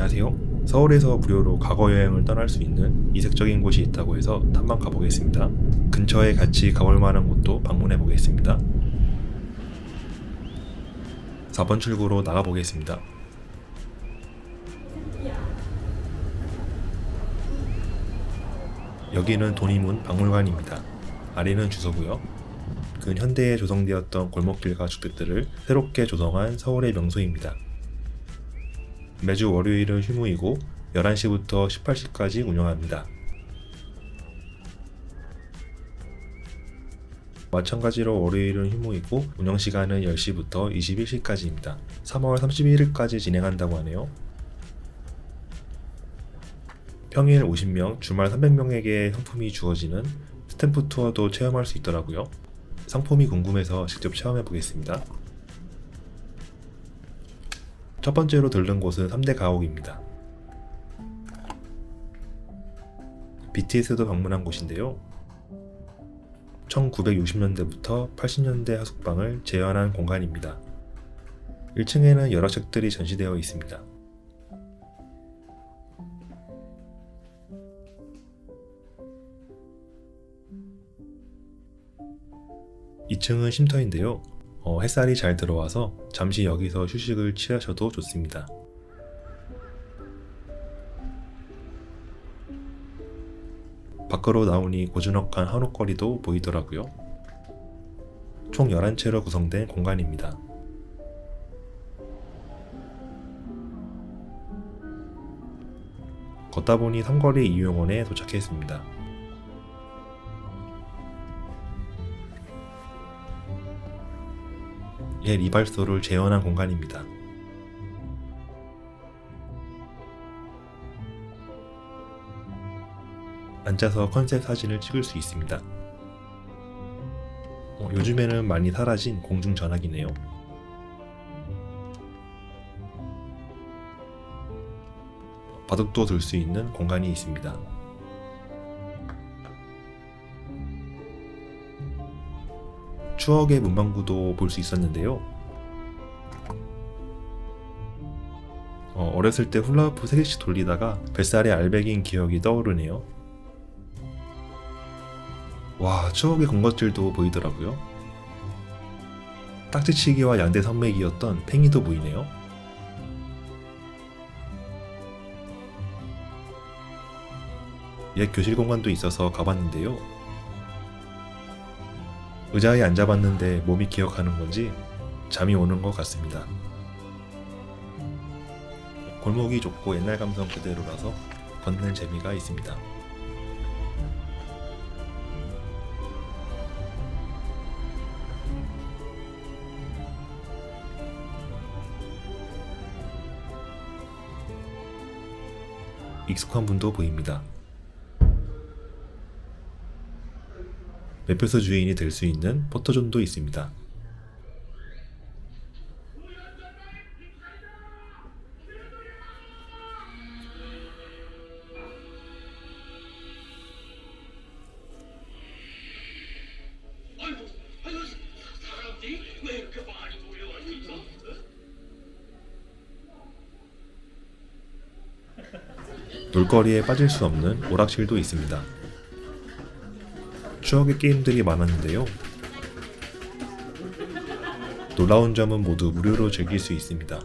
안녕하세요. 서울에서 무료로 과거 여행을 떠날 수 있는 이색적인 곳이 있다고 해서 탐방 가보겠습니다. 근처에 같이 가볼 만한 곳도 방문해 보겠습니다. 4번 출구로 나가 보겠습니다. 여기는 돈이문 박물관입니다. 아래는 주소고요. 근현대에 조성되었던 골목길과 주택들을 새롭게 조성한 서울의 명소입니다. 매주 월요일은 휴무이고 11시부터 18시까지 운영합니다. 마찬가지로 월요일은 휴무이고 운영시간은 10시부터 21시까지입니다. 3월 31일까지 진행한다고 하네요. 평일 50명, 주말 300명에게 상품이 주어지는 스탬프 투어도 체험할 수 있더라고요. 상품이 궁금해서 직접 체험해 보겠습니다. 첫 번째로 들른 곳은 3대 가옥입니다. BTS도 방문한 곳인데요. 1960년대부터 80년대 하숙방을 재현한 공간입니다. 1층에는 여러 책들이 전시되어 있습니다. 2층은 쉼터인데요. 햇살이 잘 들어와서 잠시 여기서 휴식을 취하셔도 좋습니다. 밖으로 나오니 고즈넉한 한옥거리도 보이더라고요. 총 11채로 구성된 공간입니다. 걷다 보니 삼거리 이용원에 도착했습니다. 옛 이발소를 재현한 공간입니다. 앉아서 컨셉 사진을 찍을 수 있습니다. 요즘에는 많이 사라진 공중전화기네요. 바둑도 둘 수 있는 공간이 있습니다. 추억의 문방구도 볼 수 있었는데요. 어렸을 때 훌라후프 3개씩 돌리다가 뱃살에 알배기인 기억이 떠오르네요. 와, 추억의 군것질도 보이더라고요. 딱지치기와 양대 산맥이었던 팽이도 보이네요. 옛 교실 공간도 있어서 가봤는데요. 의자에 앉아봤는데 몸이 기억하는 건지 잠이 오는 것 같습니다. 골목이 좁고 옛날 감성 그대로라서 걷는 재미가 있습니다. 익숙한 분도 보입니다. 매표소 주인이 될 수 있는 포토존도 있습니다. 사람들이 왜 이렇게 많이 몰려갈 수 있어? 놀거리에 빠질 수 없는 오락실도 있습니다. 추억의 게임들이 많았는데요. 놀라운 점은 모두 무료로 즐길 수 있습니다.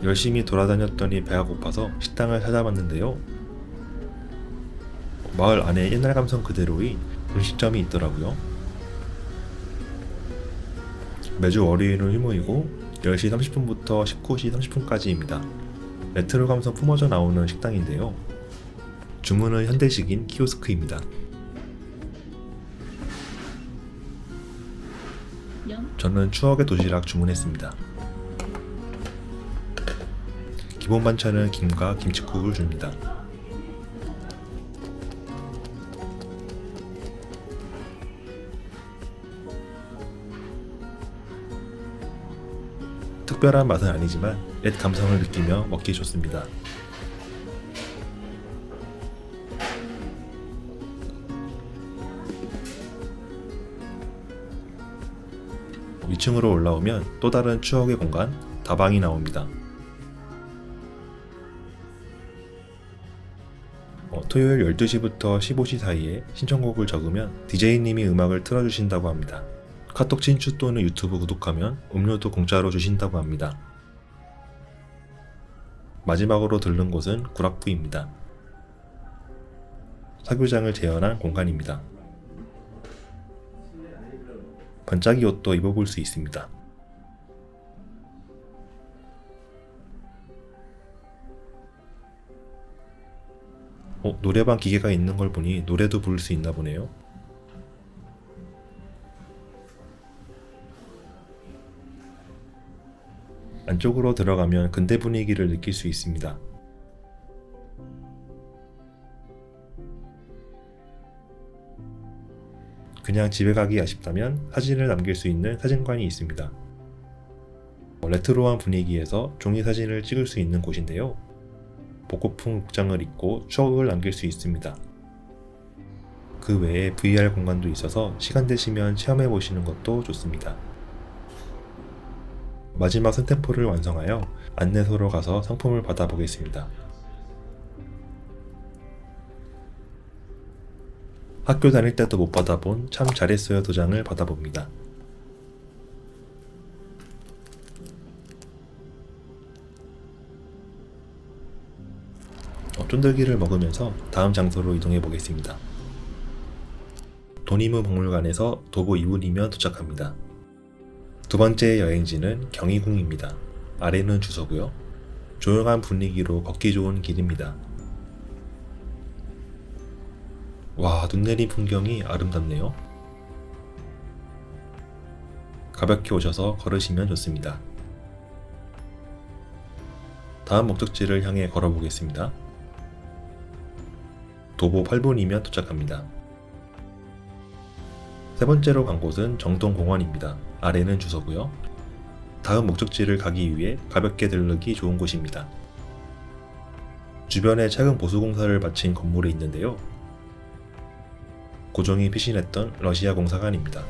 열심히 돌아다녔더니 배가 고파서 식당을 찾아봤는데요. 마을 안에 옛날 감성 그대로의 음식점이 있더라고요. 매주 월요일은 휴무이고 10시 30분부터 19시 30분까지입니다. 레트로 감성 품어져 나오는 식당인데요. 주문은 현대식인 키오스크입니다. 저는 추억의 도시락 주문했습니다. 기본 반찬은 김과 김칫국을 줍니다. 특별한 맛은 아니지만 옛 감성을 느끼며 먹기 좋습니다. 위층으로 올라오면 또 다른 추억의 공간, 다방이 나옵니다. 토요일 12시부터 15시 사이에 신청곡을 적으면 DJ님이 음악을 틀어주신다고 합니다. 카톡 친추 또는 유튜브 구독하면 음료도 공짜로 주신다고 합니다. 마지막으로 들른 곳은 구락부입니다. 사교장을 재현한 공간입니다. 반짝이 옷도 입어볼 수 있습니다. 노래방 기계가 있는 걸 보니 노래도 부를 수 있나 보네요. 안쪽으로 들어가면 근대 분위기를 느낄 수 있습니다. 그냥 집에 가기 아쉽다면 사진을 남길 수 있는 사진관이 있습니다. 레트로한 분위기에서 종이 사진을 찍을 수 있는 곳인데요. 복고풍 복장을 입고 추억을 남길 수 있습니다. 그 외에 VR 공간도 있어서 시간 되시면 체험해 보시는 것도 좋습니다. 마지막 스탬프를 완성하여 안내소로 가서 상품을 받아보겠습니다. 학교 다닐 때도 못 받아본 참 잘했어요 도장을 받아봅니다. 쫀들기를 먹으면서 다음 장소로 이동해 보겠습니다. 도니무 박물관에서 도보 2분이면 도착합니다. 두 번째 여행지는 경희궁입니다. 아래는 주소고요. 조용한 분위기로 걷기 좋은 길입니다. 와, 눈 내린 풍경이 아름답네요. 가볍게 오셔서 걸으시면 좋습니다. 다음 목적지를 향해 걸어보겠습니다. 도보 8분이면 도착합니다. 세 번째로 간 곳은 정동공원입니다. 아래는 주소고요. 다음 목적지를 가기 위해 가볍게 들르기 좋은 곳입니다. 주변에 최근 보수공사를 마친 건물이 있는데요. 고종이 피신했던 러시아 공사관입니다.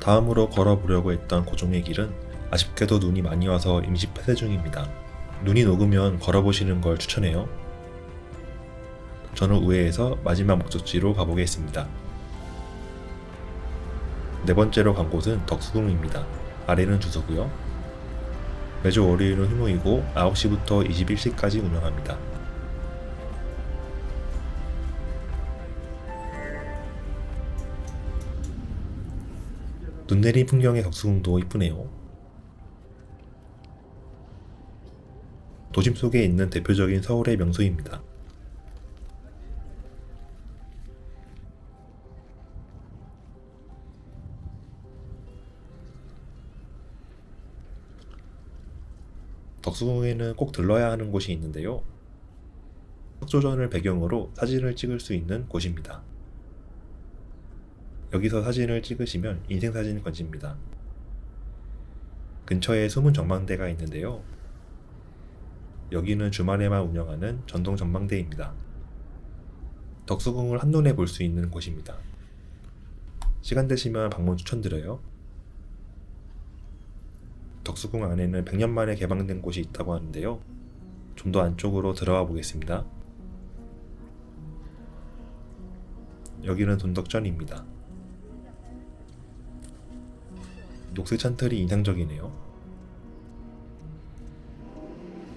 다음으로 걸어보려고 했던 고종의 길은 아쉽게도 눈이 많이 와서 임시 폐쇄 중입니다. 눈이 녹으면 걸어보시는 걸 추천해요. 저는 우회해서 마지막 목적지로 가보겠습니다. 네 번째로 간 곳은 덕수궁입니다. 아래는 주소고요. 매주 월요일은 휴무이고 9시부터 21시까지 운영합니다. 눈 내린 풍경의 덕수궁도 이쁘네요. 도심 속에 있는 대표적인 서울의 명소입니다. 덕수궁에는 꼭 들러야 하는 곳이 있는데요. 석조전을 배경으로 사진을 찍을 수 있는 곳입니다. 여기서 사진을 찍으시면 인생사진 건집니다. 근처에 숨은 전망대가 있는데요. 여기는 주말에만 운영하는 전동 전망대입니다. 덕수궁을 한눈에 볼 수 있는 곳입니다. 시간 되시면 방문 추천드려요. 덕수궁 안에는 100년 만에 개방된 곳이 있다고 하는데요. 좀 더 안쪽으로 들어가 보겠습니다. 여기는 돈덕전입니다. 녹색 찬틀이 인상적이네요.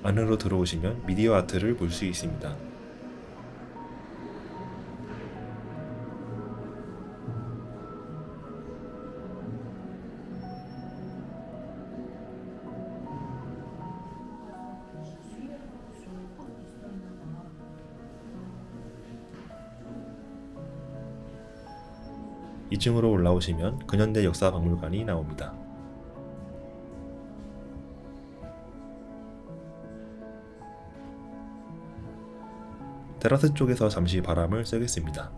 안으로 들어오시면 미디어 아트를 볼 수 있습니다. (2층으로) 올라오시면 근현대 역사박물관이 나옵니다. 테라스 쪽에서 잠시 바람을 쐬겠습니다.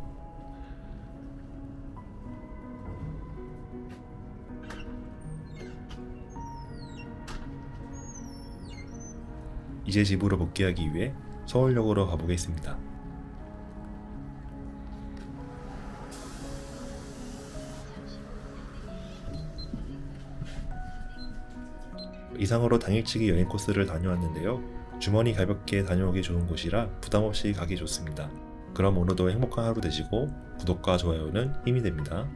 이제 집으로 복귀하기 위해 서울역으로 가보겠습니다. 이상으로 당일치기 여행 코스를 다녀왔는데요. 주머니 가볍게 다녀오기 좋은 곳이라 부담없이 가기 좋습니다. 그럼 오늘도 행복한 하루 되시고 구독과 좋아요는 힘이 됩니다.